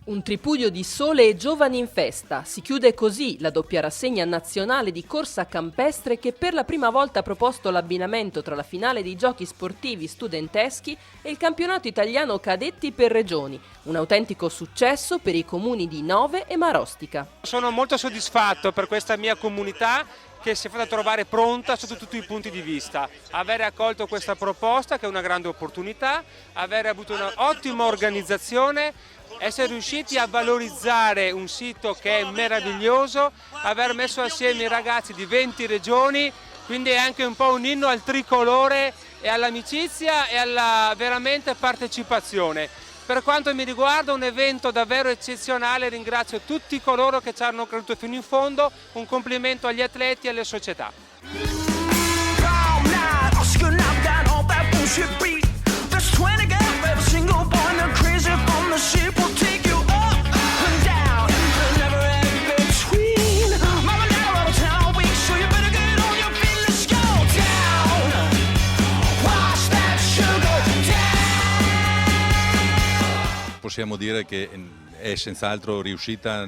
Un tripudio di sole e giovani in festa. Si chiude così la doppia rassegna nazionale di corsa campestre che per la prima volta ha proposto l'abbinamento tra la finale dei giochi sportivi studenteschi e il campionato italiano cadetti per regioni. Un autentico successo per i comuni di Nove e Marostica. Sono molto soddisfatto per questa mia comunità che si è fatta trovare pronta sotto tutti i punti di vista. Avere accolto questa proposta, che è una grande opportunità, avere avuto un'ottima organizzazione, essere riusciti a valorizzare un sito che è meraviglioso, aver messo assieme i ragazzi di 20 regioni, quindi è anche un po' un inno al tricolore e all'amicizia e alla veramente partecipazione. Per quanto mi riguarda un evento davvero eccezionale, ringrazio tutti coloro che ci hanno creduto fino in fondo, un complimento agli atleti e alle società. Possiamo dire che è senz'altro riuscita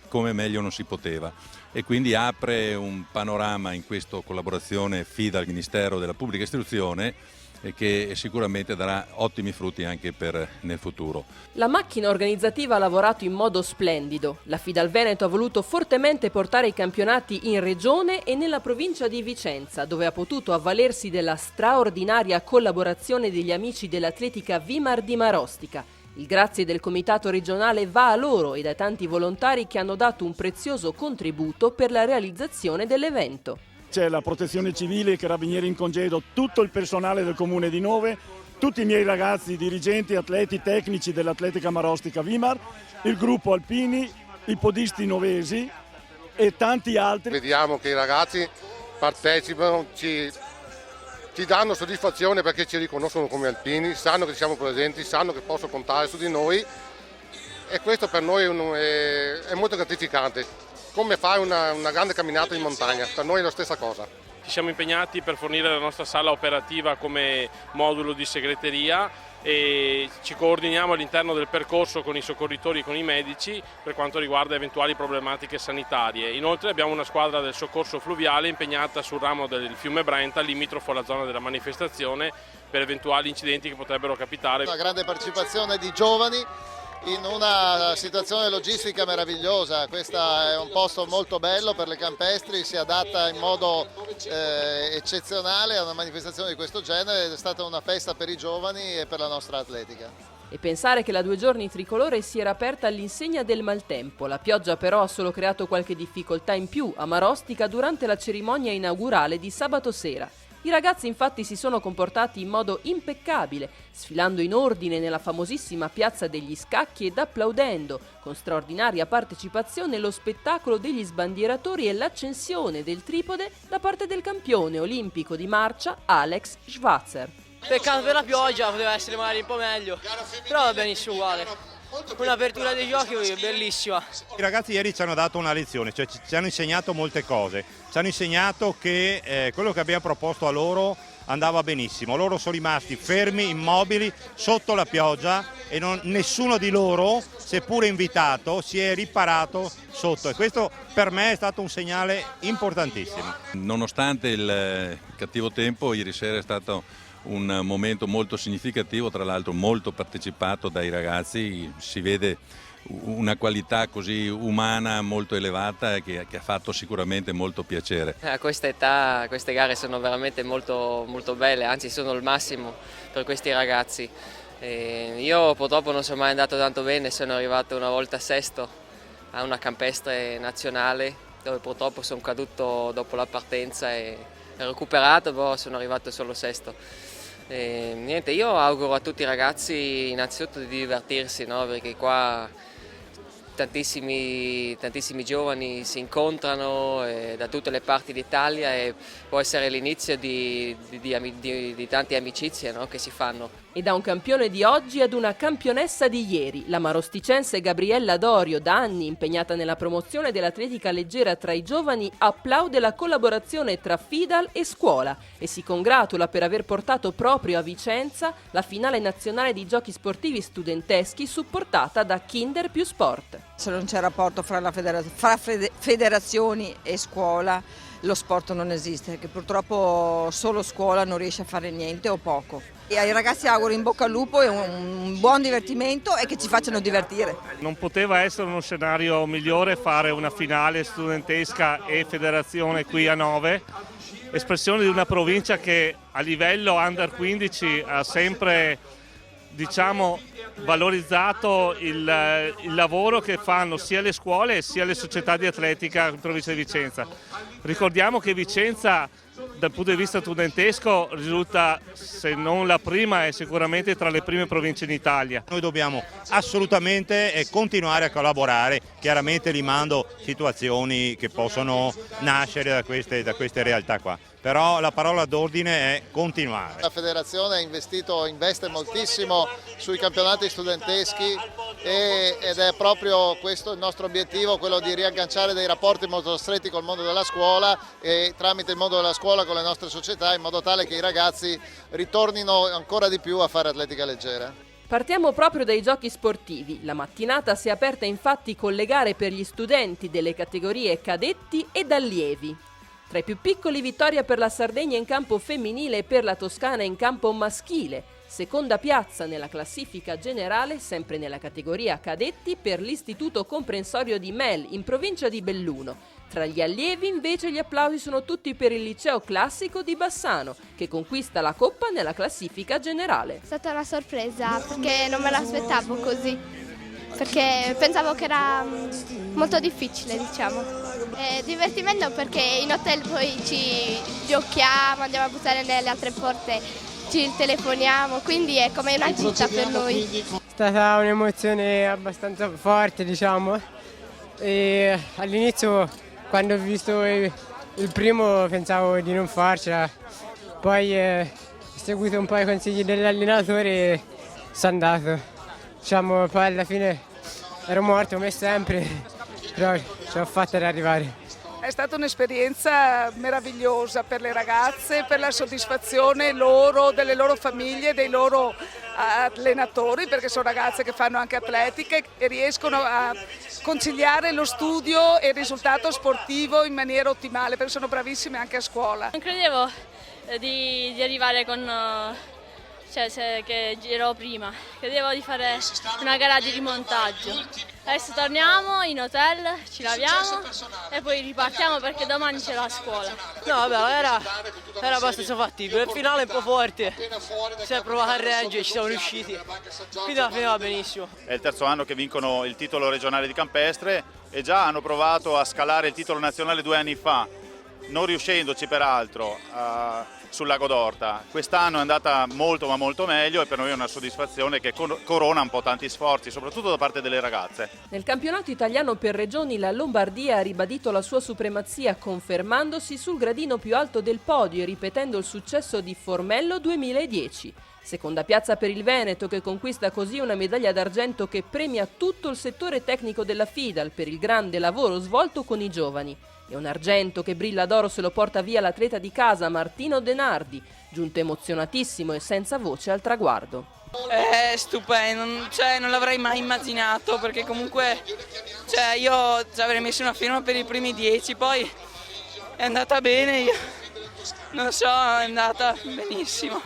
come meglio non si poteva e quindi apre un panorama in questa collaborazione FIDA al Ministero della Pubblica Istruzione che sicuramente darà ottimi frutti anche nel futuro. La macchina organizzativa ha lavorato in modo splendido. La FIDAL Veneto ha voluto fortemente portare i campionati in regione e nella provincia di Vicenza, dove ha potuto avvalersi della straordinaria collaborazione degli amici dell'atletica Vimar di Marostica. Il grazie del comitato regionale va a loro e ai tanti volontari che hanno dato un prezioso contributo per la realizzazione dell'evento. C'è la protezione civile, i carabinieri in congedo, tutto il personale del comune di Nove, tutti i miei ragazzi, dirigenti, atleti, tecnici dell'atletica Marostica Vimar, il gruppo Alpini, i podisti novesi e tanti altri. Vediamo che i ragazzi partecipano, ci danno soddisfazione perché ci riconoscono come alpini, sanno che siamo presenti, sanno che possono contare su di noi e questo per noi è molto gratificante. Come fare una grande camminata in montagna, per noi è la stessa cosa. Ci siamo impegnati per fornire la nostra sala operativa come modulo di segreteria e ci coordiniamo all'interno del percorso con i soccorritori e con i medici per quanto riguarda eventuali problematiche sanitarie. Inoltre abbiamo una squadra del soccorso fluviale impegnata sul ramo del fiume Brenta, limitrofo alla zona della manifestazione, per eventuali incidenti che potrebbero capitare. Una grande partecipazione di giovani in una situazione logistica meravigliosa. Questo è un posto molto bello per le campestri, si adatta in modo eccezionale a una manifestazione di questo genere ed è stata una festa per i giovani e per la nostra atletica. E pensare che la 2 giorni tricolore si era aperta all'insegna del maltempo. La pioggia però ha solo creato qualche difficoltà in più a Marostica durante la cerimonia inaugurale di sabato sera. I ragazzi infatti si sono comportati in modo impeccabile, sfilando in ordine nella famosissima piazza degli Scacchi ed applaudendo, con straordinaria partecipazione, lo spettacolo degli sbandieratori e l'accensione del tripode da parte del campione olimpico di marcia Alex Schwarzer. Peccato per la pioggia, poteva essere magari un po' meglio, però va benissimo uguale. Un'apertura dei giochi bellissima. I ragazzi ieri ci hanno dato una lezione, cioè ci hanno insegnato molte cose, ci hanno insegnato che quello che abbiamo proposto a loro andava benissimo, loro sono rimasti fermi, immobili, sotto la pioggia e nessuno di loro, seppure invitato, si è riparato sotto e questo per me è stato un segnale importantissimo. Nonostante il cattivo tempo, ieri sera è stato un momento molto significativo, tra l'altro molto partecipato dai ragazzi, si vede una qualità così umana molto elevata che ha fatto sicuramente molto piacere. A questa età queste gare sono veramente molto, molto belle, anzi sono il massimo per questi ragazzi. Io purtroppo non sono mai andato tanto bene, sono arrivato una volta sesto a una campestre nazionale dove purtroppo sono caduto dopo la partenza e ho recuperato, però sono arrivato solo sesto. Niente, io auguro a tutti i ragazzi innanzitutto di divertirsi, no? Perché qua tantissimi giovani si incontrano da tutte le parti d'Italia e può essere l'inizio di tante amicizie, no, che si fanno. E da un campione di oggi ad una campionessa di ieri, la marosticense Gabriella Dorio, da anni impegnata nella promozione dell'atletica leggera tra i giovani, applaude la collaborazione tra FIDAL e scuola e si congratula per aver portato proprio a Vicenza la finale nazionale di giochi sportivi studenteschi supportata da Kinder più Sport. Se non c'è rapporto fra federazioni e scuola, lo sport non esiste, che purtroppo solo scuola non riesce a fare niente o poco. E ai ragazzi auguro in bocca al lupo e un buon divertimento e che ci facciano divertire. Non poteva essere uno scenario migliore fare una finale studentesca e federazione qui a Nove, espressione di una provincia che a livello under 15 ha sempre, valorizzato il lavoro che fanno sia le scuole sia le società di atletica in provincia di Vicenza. Ricordiamo che Vicenza dal punto di vista studentesco risulta, se non la prima, è sicuramente tra le prime province in Italia. Noi dobbiamo assolutamente continuare a collaborare, chiaramente limando situazioni che possono nascere da queste realtà qua. Però la parola d'ordine è continuare. La federazione investe moltissimo sui campionati studenteschi ed è proprio questo il nostro obiettivo, quello di riagganciare dei rapporti molto stretti col mondo della scuola e tramite il mondo della scuola con le nostre società, in modo tale che i ragazzi ritornino ancora di più a fare atletica leggera. Partiamo proprio dai giochi sportivi. La mattinata si è aperta infatti con le gare per gli studenti delle categorie cadetti ed allievi. Tra i più piccoli vittoria per la Sardegna in campo femminile e per la Toscana in campo maschile. Seconda piazza nella classifica generale, sempre nella categoria cadetti, per l'Istituto Comprensorio di Mel, in provincia di Belluno. Tra gli allievi invece gli applausi sono tutti per il Liceo Classico di Bassano, che conquista la coppa nella classifica generale. È stata una sorpresa perché non me l'aspettavo così, perché pensavo che era molto difficile, divertimento perché in hotel poi ci giochiamo, andiamo a buttare nelle altre porte, ci telefoniamo, quindi è come una gita per noi. È stata un'emozione abbastanza forte, e all'inizio quando ho visto il primo pensavo di non farcela, poi ho seguito un po' i consigli dell'allenatore e sono andato. Poi alla fine ero morto come sempre, però ce l'ho fatta ad arrivare. È stata un'esperienza meravigliosa per le ragazze, per la soddisfazione loro, delle loro famiglie, dei loro allenatori, perché sono ragazze che fanno anche atletica e riescono a conciliare lo studio e il risultato sportivo in maniera ottimale, perché sono bravissime anche a scuola. Non credevo di arrivare che girò prima, credevo di fare una gara di rimontaggio. Adesso torniamo in hotel, ci laviamo e poi ripartiamo perché domani c'è la scuola. No, vabbè, era abbastanza fattibile, il finale è un po' forte, si è provato a reggere, ci siamo riusciti, quindi alla fine va benissimo. È il terzo anno che vincono il titolo regionale di campestre e già hanno provato a scalare il titolo nazionale 2 anni fa, non riuscendoci peraltro sul Lago d'Orta. Quest'anno è andata molto ma molto meglio e per noi è una soddisfazione che corona un po' tanti sforzi, soprattutto da parte delle ragazze. Nel campionato italiano per regioni la Lombardia ha ribadito la sua supremazia confermandosi sul gradino più alto del podio e ripetendo il successo di Formello 2010. Seconda piazza per il Veneto che conquista così una medaglia d'argento che premia tutto il settore tecnico della FIDAL per il grande lavoro svolto con i giovani. E un argento che brilla d'oro se lo porta via l'atleta di casa Martino Denardi, giunto emozionatissimo e senza voce al traguardo. È stupendo, non l'avrei mai immaginato perché comunque io avrei messo una firma per i primi 10, poi è andata bene, io non so, è andata benissimo.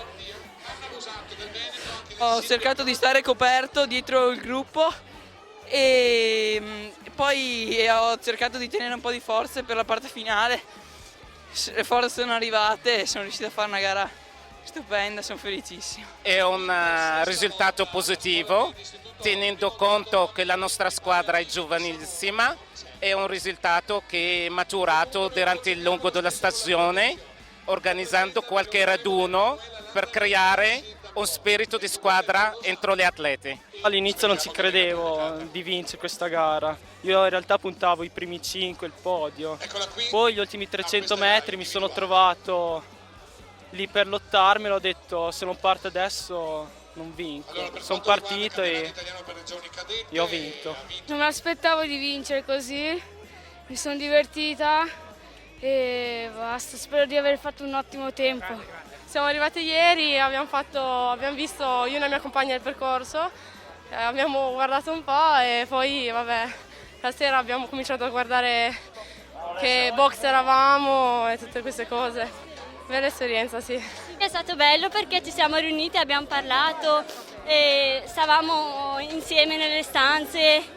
Ho cercato di stare coperto dietro il gruppo e poi ho cercato di tenere un po' di forze per la parte finale. Le forze sono arrivate e sono riuscito a fare una gara stupenda, sono felicissimo. È un risultato positivo, tenendo conto che la nostra squadra è giovanissima, è un risultato che è maturato durante il lungo della stagione, organizzando qualche raduno per creare un spirito di squadra entro gli atleti. All'inizio non ci credevo di vincere questa gara, io in realtà puntavo i primi 5, il podio, poi gli ultimi 300 metri mi sono trovato lì per lottarmelo, ho detto se non parto adesso non vinco, sono partito e ho vinto. Non mi aspettavo di vincere così, mi sono divertita e basta, spero di aver fatto un ottimo tempo. Siamo arrivati ieri, abbiamo visto io e la mia compagna il percorso, abbiamo guardato un po' e poi vabbè, la sera abbiamo cominciato a guardare che box eravamo e tutte queste cose. Bella esperienza, sì. È stato bello perché ci siamo riuniti, abbiamo parlato, e stavamo insieme nelle stanze.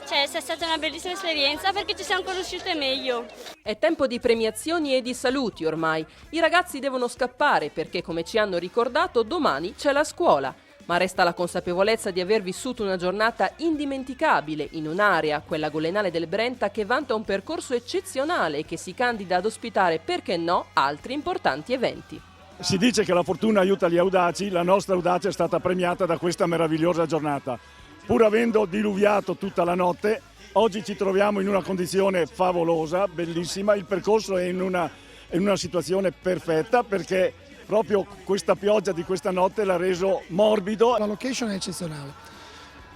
Cioè, è stata una bellissima esperienza perché ci siamo conosciute meglio. È tempo di premiazioni e di saluti ormai. I ragazzi devono scappare perché, come ci hanno ricordato, domani c'è la scuola. Ma resta la consapevolezza di aver vissuto una giornata indimenticabile in un'area, quella golenale del Brenta, che vanta un percorso eccezionale e che si candida ad ospitare, perché no, altri importanti eventi. Si dice che la fortuna aiuta gli audaci, la nostra audacia è stata premiata da questa meravigliosa giornata. Pur avendo diluviato tutta la notte, oggi ci troviamo in una condizione favolosa, bellissima, il percorso è in una situazione perfetta perché proprio questa pioggia di questa notte l'ha reso morbido. La location è eccezionale,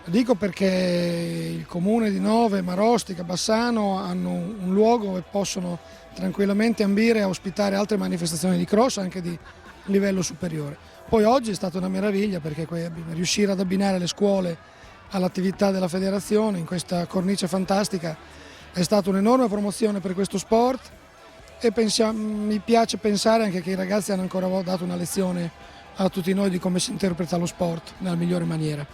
lo dico perché il comune di Nove, Marostica, Bassano hanno un luogo e possono tranquillamente ambire a ospitare altre manifestazioni di cross anche di livello superiore. Poi oggi è stata una meraviglia perché riuscire ad abbinare le scuole all'attività della federazione in questa cornice fantastica è stata un'enorme promozione per questo sport e mi piace pensare anche che i ragazzi hanno ancora dato una lezione a tutti noi di come si interpreta lo sport nella migliore maniera.